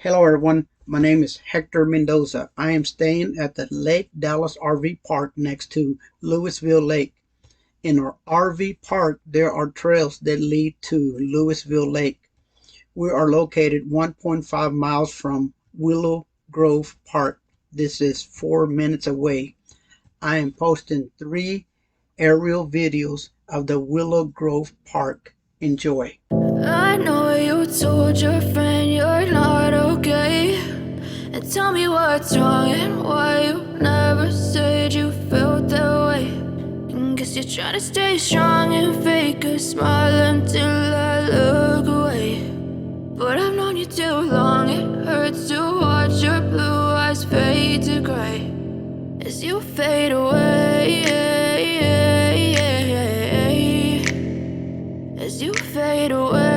Hello everyone, my name is Hector Mendoza. I am staying at the Lake Dallas RV Park next to Lewisville Lake. In our RV park, there are trails that lead to Lewisville Lake. We are located 1.5 miles from Willow Grove Park. This is 4 minutes away. I am posting 3 aerial videos of the Willow Grove Park. Enjoy. I know you told your friend you're not okay, and tell me what's wrong and why you never said you felt that way. And guess you're trying to stay strong and fake a smile until I look away. But I've known you too long, it hurts to watch your blue eyes fade to gray as you fade away, as you fade away.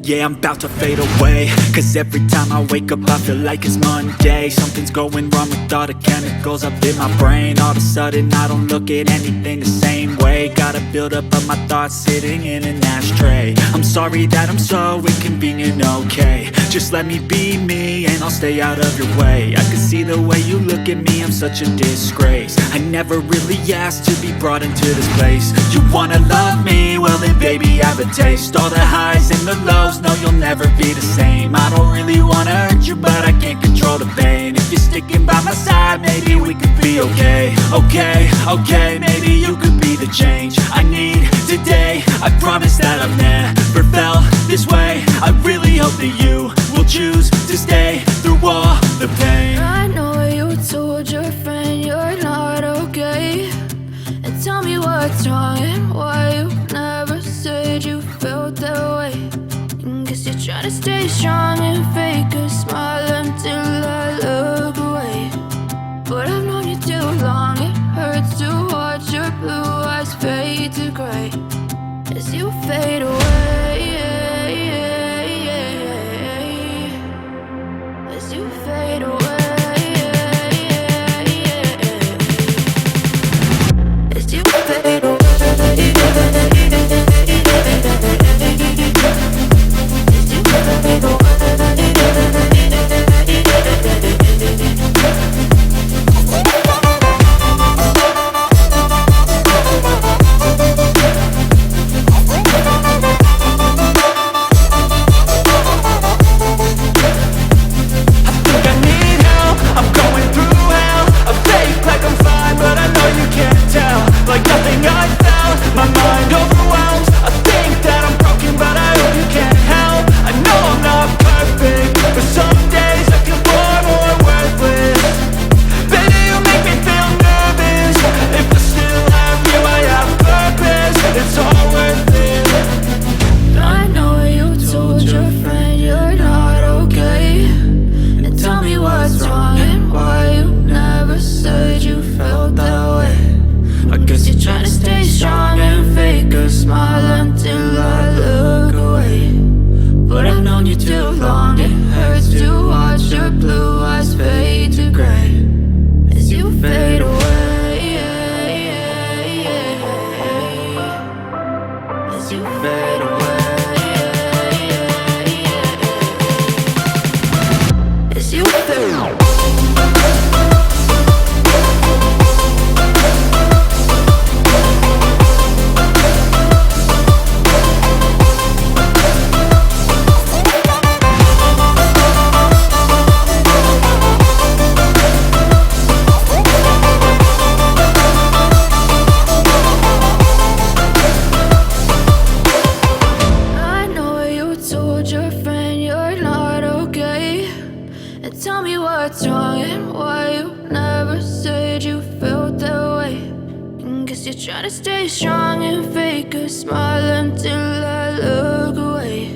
Yeah, I'm about to fade away, cause every time I wake up I feel like it's Monday. Something's going wrong with all the chemicals up in my brain. All of a sudden I don't look at anything the same way. Got a buildup of my thoughts sitting in an ashtray. I'm sorry that I'm so inconvenient, okay. Just let me be me and I'll stay out of your way. I can see the way you look at me, I'm such a disgrace. I never really asked to be brought into this place. You wanna love me? Well then baby I have a taste. All the highs and the lows, no you'll never be the same. I don't really wanna hurt you but I can't control the pain. If you're sticking by my side, maybe we could be okay. Okay, maybe you could be the change I need today. I promise that I've never felt this way. I really hope that you will choose to stay through all the pain. I know you told your friend you're not okay, and tell me what's wrong and why you never said you felt that way. And guess you're trying to stay strong and fake a smile until I look away. But I've known you too long, it hurts to watch your blue eyes fade to gray as you fade away, as you fade away, as you fade away. What's wrong and why you never said you felt that way. And guess you're trying to stay strong and fake a smile until I look away.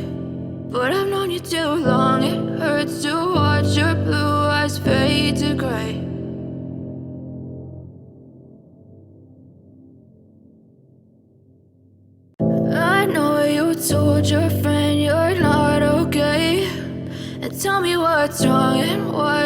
But I've known you too long, it hurts to watch your blue eyes fade to gray. I know you told your friend you're not okay, and tell me what's wrong and why